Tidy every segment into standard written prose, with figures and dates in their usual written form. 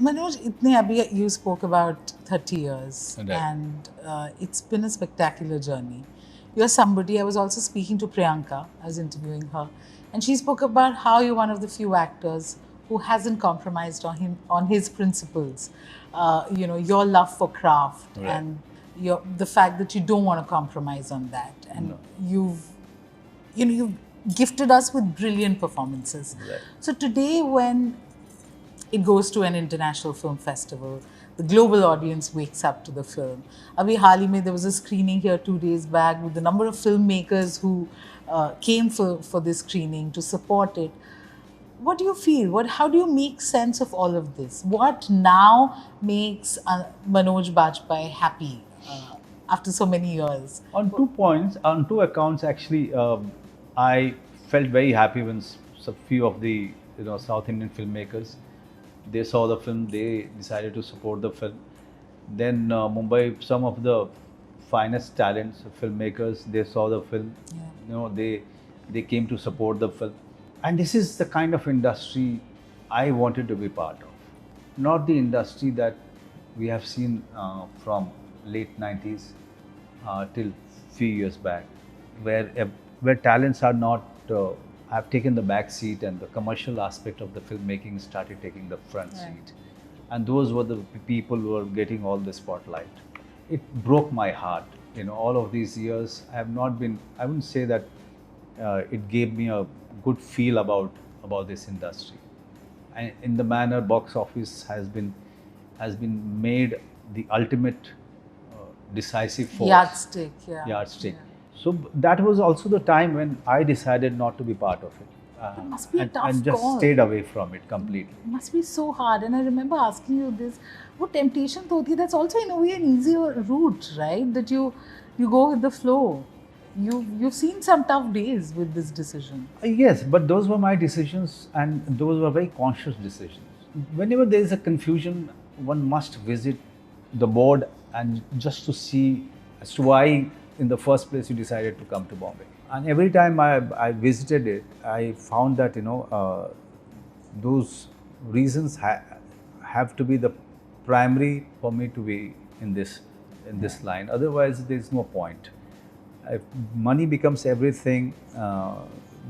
Manoj, itne abhi you spoke about 30 years, Right. and it's been a spectacular journey. You're somebody, I was also speaking to Priyanka, I was interviewing her, and she spoke about how you're one of the few actors who hasn't compromised on his principles. Your love for craft, Right. and the fact that you don't want to compromise on that, and No. you've gifted us with brilliant performances. Right. So today, when it goes to an international film festival, the global audience wakes up to the film. Abhi haal hi mein, there was a screening here 2 days back with the number of filmmakers who came for this screening to support it. What do you feel? How do you make sense of all of this? What now makes Manoj Bajpayee happy after so many years? On 2 points, on 2 accounts, actually, I felt very happy when a few of the South Indian filmmakers, they saw the film, they decided to support the film. Then Mumbai, some of the finest talents, filmmakers, they saw the film. Yeah. They came to support the film, and this is the kind of industry I wanted to be part of, not the industry that we have seen from late 90s till few years back, where talents are not have taken the back seat and the commercial aspect of the filmmaking started taking the front seat, and those were the people who were getting all the spotlight. It broke my heart. All of these years, I have not been. I wouldn't say that it gave me a good feel about this industry, and in the manner box office has been made the ultimate decisive force. Yardstick, yeah. Yardstick. So that was also the time when I decided not to be part of it. It must be a tough and just call. stayed away from it completely. It must be so hard. And I remember asking you this, what temptation thoti? That's also in a way an easier route, right? That you go with the flow. You've seen some tough days with this decision. Yes, but those were my decisions, and those were very conscious decisions. Whenever there is a confusion, one must visit the board and just to see as to why in the first place you decided to come to Bombay. And every time I visited it, I found that those reasons have to be the primary for me to be in this line. Otherwise, there is no point. If money becomes everything,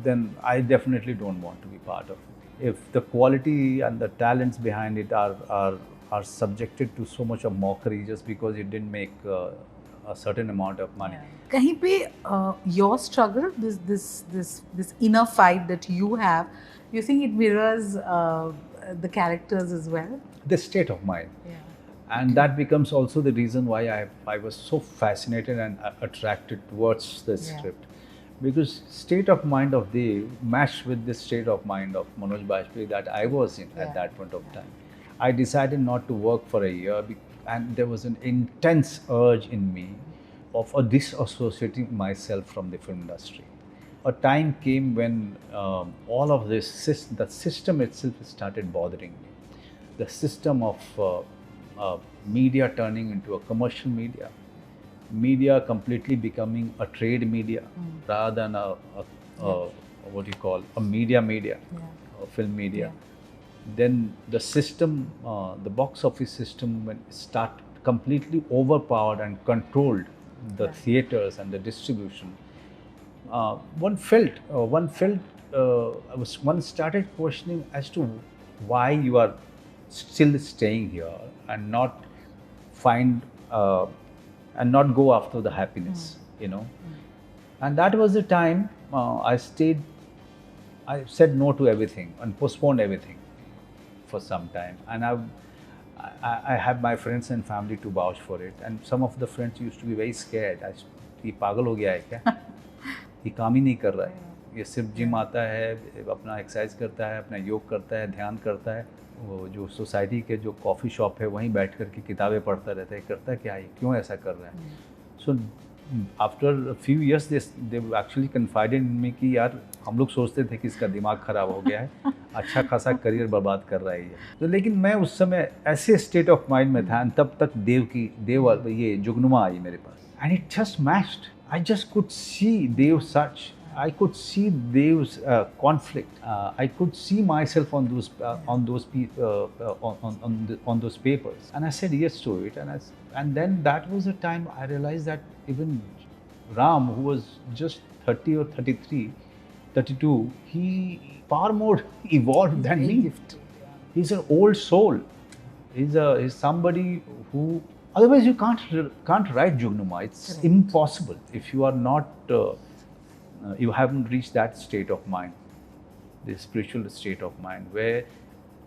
then I definitely don't want to be part of it. If the quality and the talents behind it are subjected to so much of mockery just because it didn't make a certain amount of money. Kahin pe your struggle, this inner fight that you have, you think it mirrors the characters as well? The state of mind. Yeah. And that becomes also the reason why I was so fascinated and attracted towards the script. Because state of mind of Dev matched with the state of mind of Manoj Bajpayee that I was in at that point of time. I decided not to work for a year, and there was an intense urge in me of disassociating myself from the film industry. A time came when all of this, the system itself started bothering me. The system of media turning into a commercial media completely becoming a trade media rather than what you call a media, a film media. Then the system, the box office system, when start completely overpowered and controlled the theaters and the distribution. One started questioning as to why you are still staying here and not find and not go after the happiness, And that was the time I said no to everything and postponed everything for some time. And I have my friends and family to vouch for it. And some of the friends used to be very scared. ये पागल हो गया है क्या? ये काम ही नहीं कर रहा है. ये सिर्फ जिम आता है, अपना एक्सरसाइज करता है, अपना योग करता है, ध्यान करता है. वो जो सोसाइटी के जो कॉफ़ी शॉप है वहीं बैठ कर के किताबें पढ़ता रहता है, करता क्या है, क्यों ऐसा कर रहा है. So after few years they actually confided in me कि यार हम लोग सोचते थे कि इसका दिमाग ख़राब हो गया है, अच्छा खासा करियर बर्बाद कर रहा है ये. तो लेकिन मैं उस समय ऐसे स्टेट ऑफ माइंड में था, तब तक देव ये जुगनुमा आई मेरे पास, and it just matched. I just could see Dev such, I could see Dev's conflict. I could see myself on those papers, and I said yes to it. And then that was the time I realized that even Ram, who was just 30 or 33, 32, he far more evolved than very me. gifted, yeah. He's an old soul. He's somebody who, otherwise you can't write Jugnuma. It's Correct. impossible if you are not you haven't reached that state of mind, the spiritual state of mind, where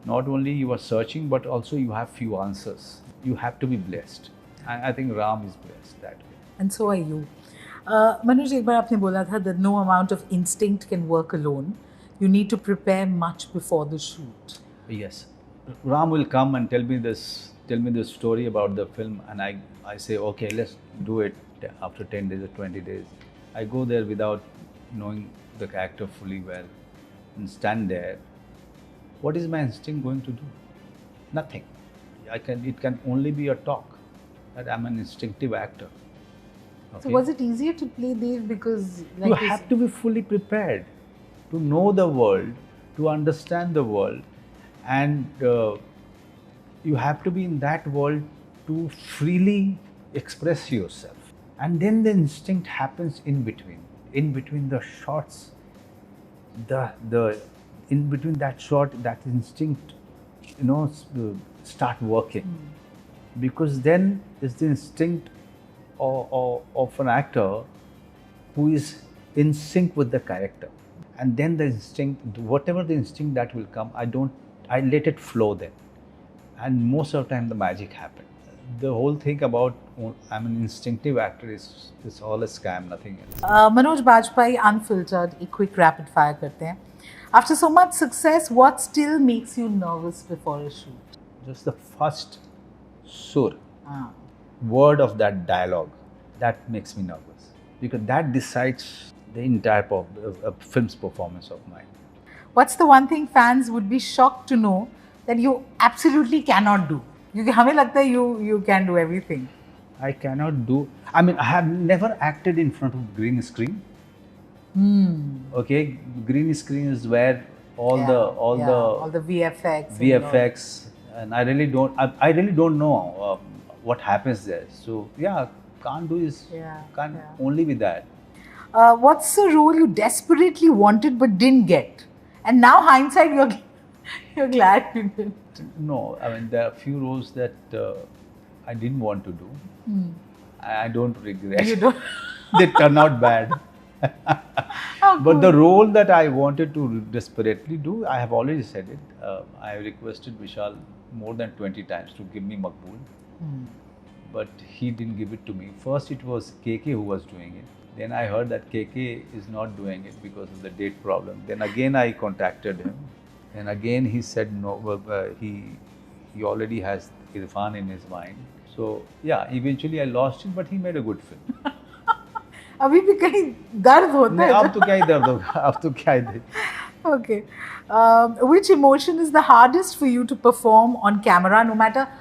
not only you are searching but also you have few answers. You have to be blessed. I think Ram is blessed that way. And so are you. Manoj, एक बार आपने बोला था that no amount of instinct can work alone. You need to prepare much before the shoot. Yes, Ram will come and tell me this story about the film, and I say, okay, let's do it after 10 days or 20 days. I go there without knowing the character fully well and stand there. What is my instinct going to do? Nothing. It can only be a talk that I'm an instinctive actor. Okay? So was it easier to play Dev because you have to be fully prepared to know the world, to understand the world, and you have to be in that world to freely express yourself. And then the instinct happens in between the shots. In between that shot, that instinct, start working, because then it's the instinct of an actor who is in sync with the character, and then the instinct, whatever the instinct that will come, I let it flow then, and most of the time the magic happens. The whole thing about I'm an instinctive actor is all a scam, nothing else. Manoj Bajpayee, Unfiltered, a quick rapid fire करते हैं. After so much success, what still makes you nervous before a shoot? Just the first sur, word of that dialogue, that makes me nervous, because that decides the entire film's performance of mine. What's the one thing fans would be shocked to know that you absolutely cannot do? हमें लगता है you can do everything. I cannot do. I mean, I have never acted in front of green screen. Okay, green screen is where all the VFX, and I really don't know what happens there. So yeah, can't do only with that. What's the role you desperately wanted but didn't get, and now hindsight you're glad you did? No, I mean, there are a few roles that I didn't want to do. I don't regret. You don't? They turn out bad. But the role that I wanted to desperately do, I have already said it. I requested Vishal more than 20 times to give me Maqbool. But he didn't give it to me. First it was KK who was doing it. Then I heard that KK is not doing it because of the date problem. Then again I contacted him. And again he said no, he already has Irfan in his mind. So yeah, eventually I lost it, but he made a good film. अभी भी कहीं दर्द होता है? अब तो क्या ही दर्द होगा, अब तो क्या ही दर्द. Okay. Which emotion is the hardest for you to perform on camera, no matter